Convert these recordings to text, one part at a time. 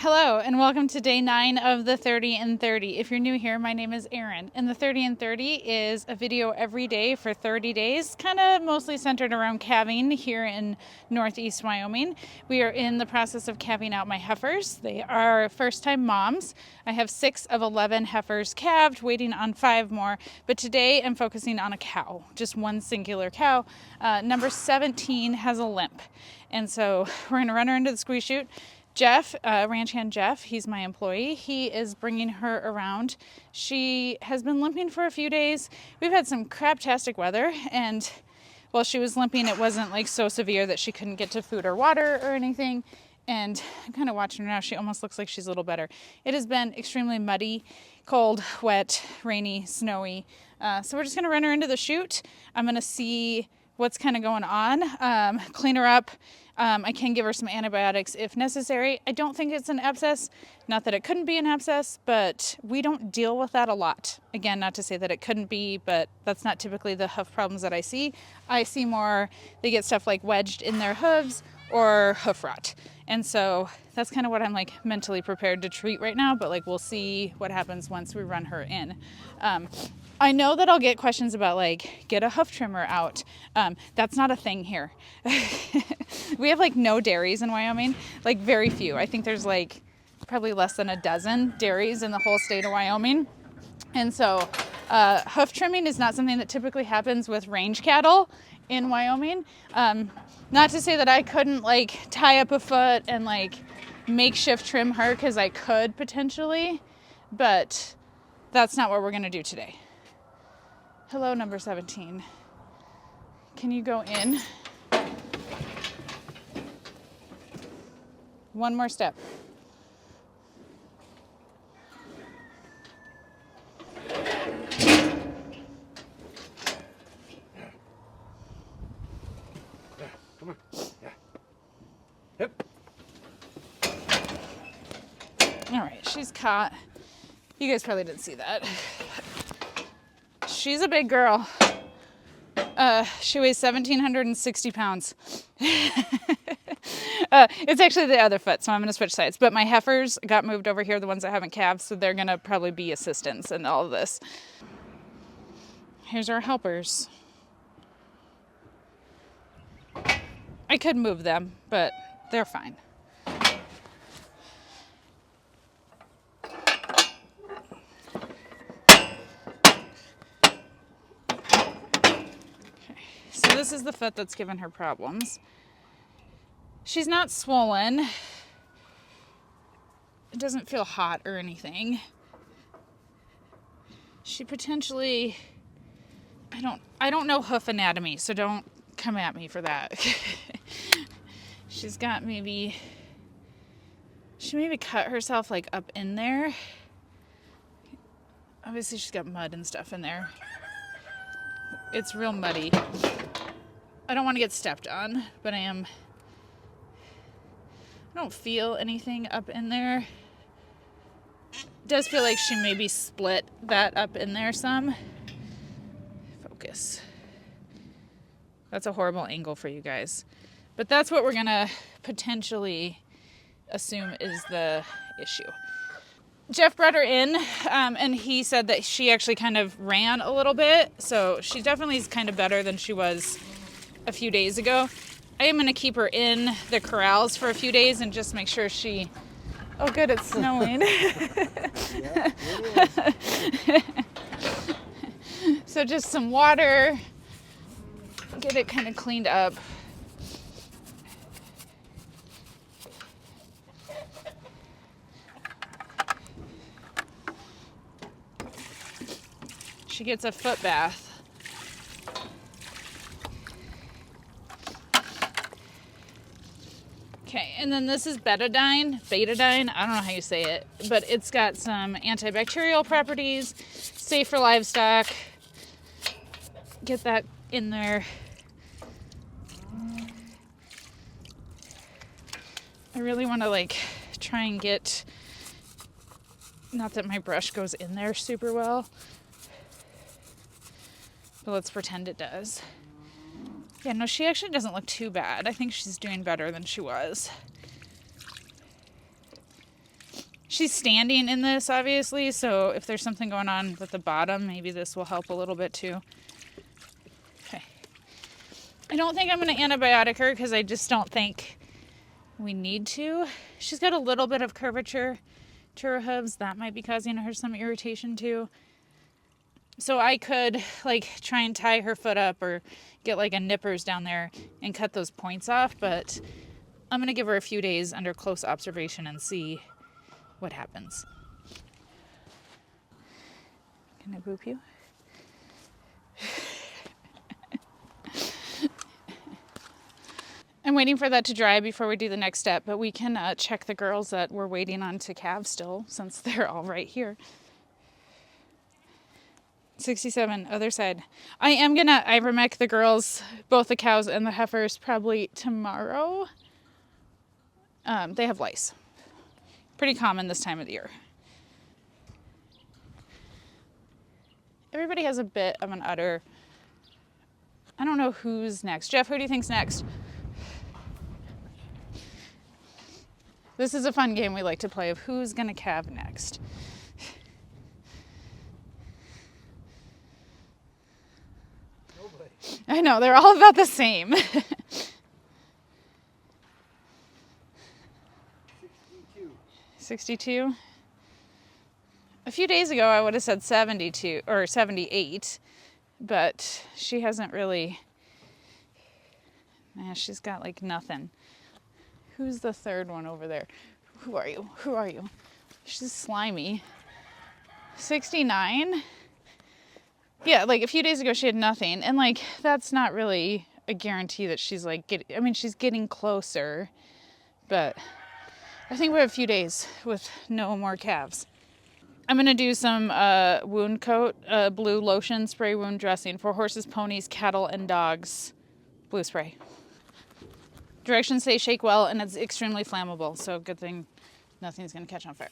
Hello and welcome to day 9 of the 30 and 30. If you're new here, my name is Erin, and the 30 and 30 is a video every day for 30 days, kind of mostly centered around calving here in Northeast Wyoming. We are in the process of calving out my heifers. They are first-time moms. I have 6 of 11 heifers calved, waiting on 5 more, but today I'm focusing on a cow, just one singular cow. Number 17 has a limp, and so we're going to run her into the squeeze chute. Jeff, ranch hand Jeff, he's my employee. He is bringing her around. She has been limping for a few days. We've had some craptastic weather, and while she was limping, it wasn't like so severe that she couldn't get to food or water or anything. And I'm kind of watching her now. She almost looks like she's a little better. It has been extremely muddy, cold, wet, rainy, snowy. So we're just gonna run her into the chute. I'm gonna see what's kind of going on, clean her up. I can give her some antibiotics if necessary. I don't think it's an abscess. Not that it couldn't be an abscess, but we don't deal with that a lot. Again, not to say that it couldn't be, but that's not typically the hoof problems that I see. I see more, they get stuff like wedged in their hooves or hoof rot. And so that's kind of what I'm like mentally prepared to treat right now, but like we'll see what happens once we run her in. I know that I'll get questions about like, get a hoof trimmer out. That's not a thing here. We have like no dairies in Wyoming, like very few. I think there's like probably less than a dozen dairies in the whole state of Wyoming. And so hoof trimming is not something that typically happens with range cattle in Wyoming. Not to say that I couldn't like tie up a foot and like makeshift trim her, because I could potentially, but that's not what we're gonna do today. Hello, number 17. Can you go in? One more step. Come on. Yeah. Yep. All right, she's caught. You guys probably didn't see that. She's a big girl. She weighs 1,760 pounds. It's actually the other foot, so I'm going to switch sides. But my heifers got moved over here, the ones that haven't calved, so they're going to probably be assistants in all of this. Here's our helpers. I could move them, but they're fine. So this is the foot that's given her problems. She's not swollen. It doesn't feel hot or anything. She potentially, I don't know hoof anatomy, so don't come at me for that. She's got she maybe cut herself like up in there. Obviously she's got mud and stuff in there. It's real muddy. I don't want to get stepped on, but I don't feel anything up in there. It does feel like she maybe split that up in there some. Focus. That's a horrible angle for you guys. But that's what we're gonna potentially assume is the issue. Jeff brought her in, and he said that she actually kind of ran a little bit, so she definitely is kind of better than she was a few days ago. I am going to keep her in the corrals for a few days and just make sure she... Oh, good, it's snowing. Yeah, it is. So just some water, get it kind of cleaned up. She gets a foot bath. Okay, and then this is betadine, I don't know how you say it, but it's got some antibacterial properties, safe for livestock. Get that in there. I really want to like try and get, not that my brush goes in there super well, but let's pretend it does. Yeah, no, she actually doesn't look too bad. I think she's doing better than she was. She's standing in this, obviously, so if there's something going on with the bottom, maybe this will help a little bit too. Okay. I don't think I'm going to antibiotic her because I just don't think we need to. She's got a little bit of curvature to her hooves. That might be causing her some irritation too. So I could like try and tie her foot up or get like a nippers down there and cut those points off, but I'm going to give her a few days under close observation and see what happens. Can I boop you? I'm waiting for that to dry before we do the next step, but we can check the girls that we're waiting on to calve still, since they're all right here. 67, other side. I am gonna ivermectin the girls, both the cows and the heifers, probably tomorrow. They have lice. Pretty common this time of the year. Everybody has a bit of an udder. I don't know who's next. Jeff, who do you think's next? This is a fun game we like to play of who's gonna calve next. Nobody. I know, they're all about the same. 62. 62. A few days ago I would have said 72 or 78, but she hasn't really, she's got like nothing. Who's the third one over there? Who are you? Who are you? She's slimy. 69. Yeah, like a few days ago she had nothing, and like that's not really a guarantee that she's like she's getting closer, but I think we have a few days with no more calves. I'm gonna do some wound coat, blue lotion spray wound dressing for horses, ponies, cattle, and dogs. Blue spray. Directions say shake well, and it's extremely flammable, so good thing nothing's gonna catch on fire.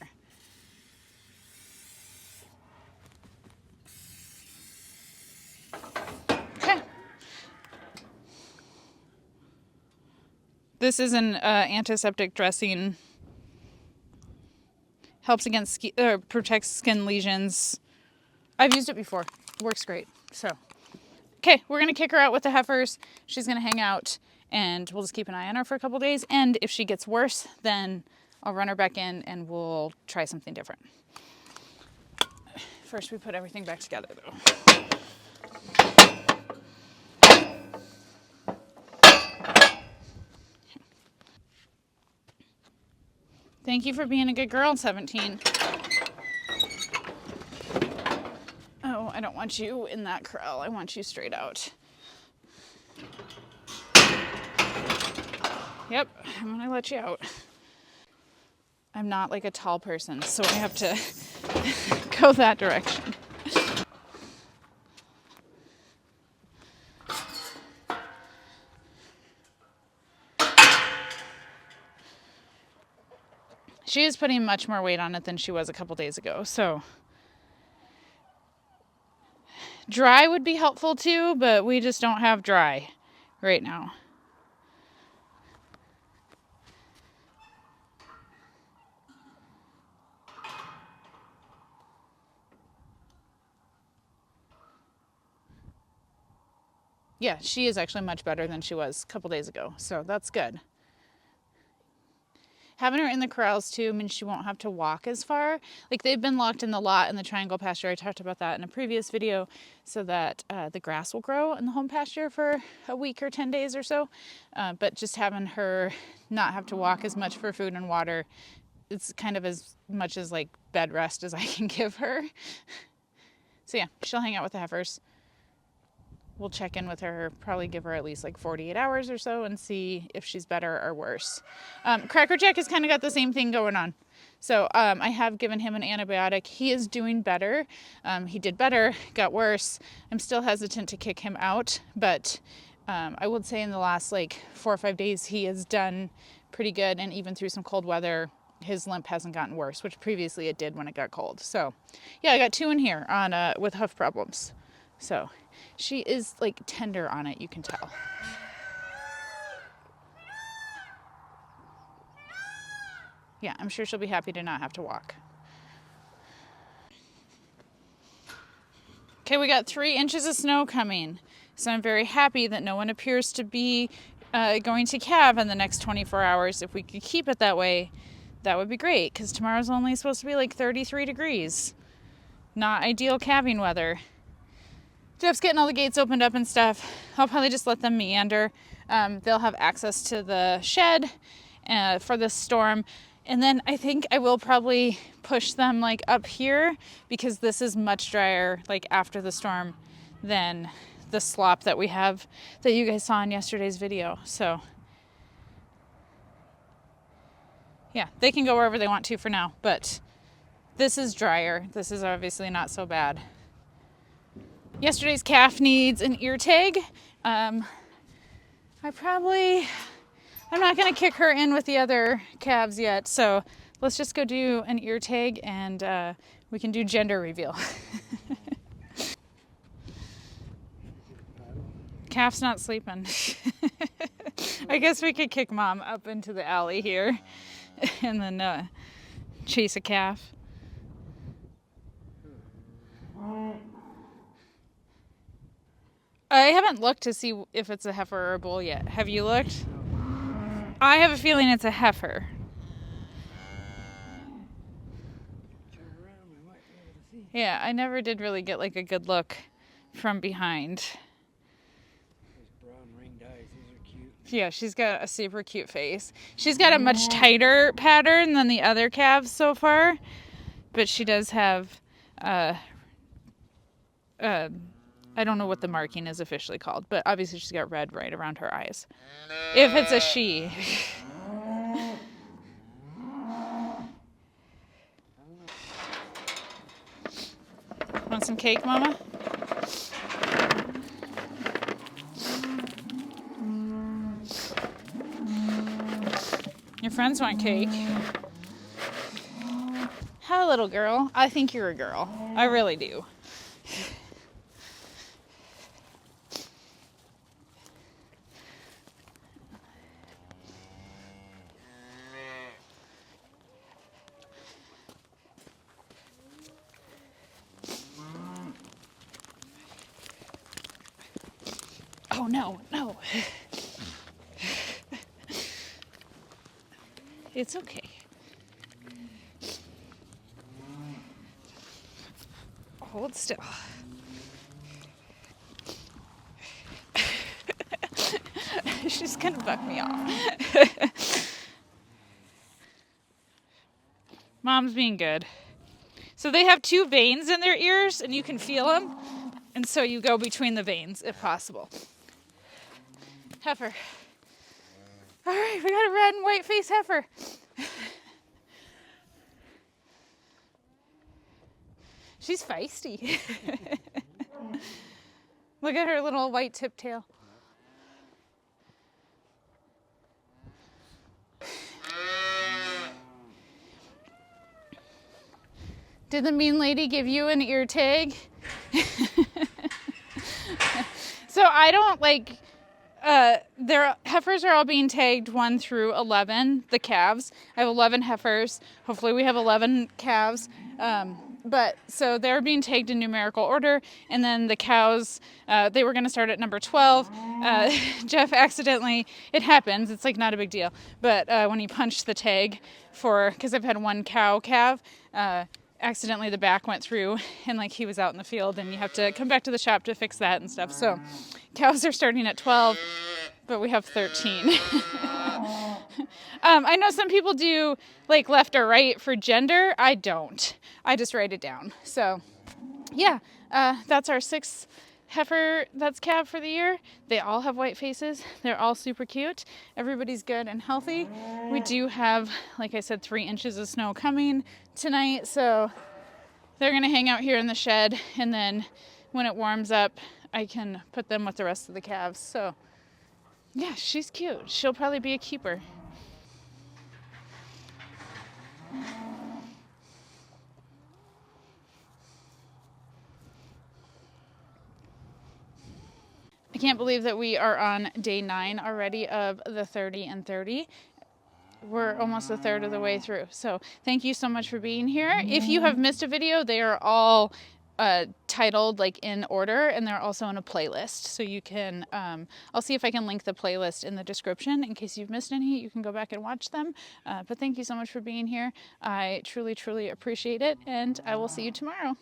Okay. This is an antiseptic dressing. Helps against protects skin lesions. I've used it before. Works great. So, okay, we're gonna kick her out with the heifers. She's gonna hang out, and we'll just keep an eye on her for a couple days. And if she gets worse, then I'll run her back in, and we'll try something different. First, we put everything back together, though. Thank you for being a good girl, 17. Oh, I don't want you in that corral. I want you straight out. Yep, I'm gonna let you out. I'm not like a tall person, so I have to go that direction. She is putting much more weight on it than she was a couple days ago, so dry would be helpful too, but we just don't have dry right now. Yeah, she is actually much better than she was a couple days ago, so that's good. Having her in the corrals too means she won't have to walk as far. Like they've been locked in the lot in the triangle pasture. I talked about that in a previous video, so that the grass will grow in the home pasture for a week or 10 days or so. But just having her not have to walk as much for food and water, it's kind of as much as like bed rest as I can give her. So yeah, she'll hang out with the heifers. We'll check in with her, probably give her at least like 48 hours or so and see if she's better or worse. Cracker Jack has kind of got the same thing going on. So I have given him an antibiotic. He is doing better. He did better, got worse. I'm still hesitant to kick him out, but I would say in the last like 4 or 5 days, he has done pretty good. And even through some cold weather, his limp hasn't gotten worse, which previously it did when it got cold. So yeah, I got 2 in here on with hoof problems. So she is like tender on it, you can tell. yeah, I'm sure she'll be happy to not have to walk. Okay, we got 3 inches of snow coming. So I'm very happy that no one appears to be going to calve in the next 24 hours. If we could keep it that way, that would be great, because tomorrow's only supposed to be like 33 degrees. Not ideal calving weather. Jeff's getting all the gates opened up and stuff. I'll probably just let them meander. They'll have access to the shed for this storm. And then I think I will probably push them like up here, because this is much drier like after the storm than the slop that we have that you guys saw in yesterday's video. So yeah, they can go wherever they want to for now, but this is drier. This is obviously not so bad. Yesterday's calf needs an ear tag. I'm not going to kick her in with the other calves yet, so let's just go do an ear tag and we can do gender reveal. Calf's not sleeping. I guess we could kick Mom up into the alley here and then chase a calf. I haven't looked to see if it's a heifer or a bull yet. Have you looked? I have a feeling it's a heifer. Yeah, I never did really get like a good look from behind. Those brown ringed eyes, those are cute. Yeah, she's got a super cute face. She's got a much tighter pattern than the other calves so far, but she does have I don't know what the marking is officially called, but obviously she's got red right around her eyes. If it's a she. Want some cake, Mama? Your friends want cake. Hi, little girl. I think you're a girl. I really do. Oh, no, no. It's okay. Hold still. She's gonna buck me off. Mom's being good. So they have 2 veins in their ears and you can feel them. And so you go between the veins if possible. Heifer. All right, we got a red and white face heifer. She's feisty. Look at her little white tip tail. Did the mean lady give you an ear tag? So I don't like, their heifers are all being tagged 1 through 11, the calves. I have 11 heifers. Hopefully we have 11 calves. But so they're being tagged in numerical order. And then the cows, they were going to start at number 12. Jeff accidentally, it happens. It's like not a big deal. But when he punched the tag because I've had 1 cow calf, accidentally the back went through and like he was out in the field and you have to come back to the shop to fix that and stuff. So cows are starting at 12, but we have 13. I know some people do like left or right for gender. I don't. I just write it down. So yeah, that's our 6th heifer that's calved for the year. They all have white faces. They're all super cute. Everybody's good and healthy. We do have, like I said, 3 inches of snow coming tonight, so they're gonna hang out here in the shed, and then when it warms up I can put them with the rest of the calves. So yeah, she's cute. She'll probably be a keeper. I can't believe that we are on day 9 already of the 30 and 30. we're almost a third of the way through. So thank you so much for being here. If you have missed a video, they are all titled like in order, and they're also in a playlist. So you can, I'll see if I can link the playlist in the description in case you've missed any. You can go back and watch them. But thank you so much for being here. I truly, truly appreciate it, and I will see you tomorrow.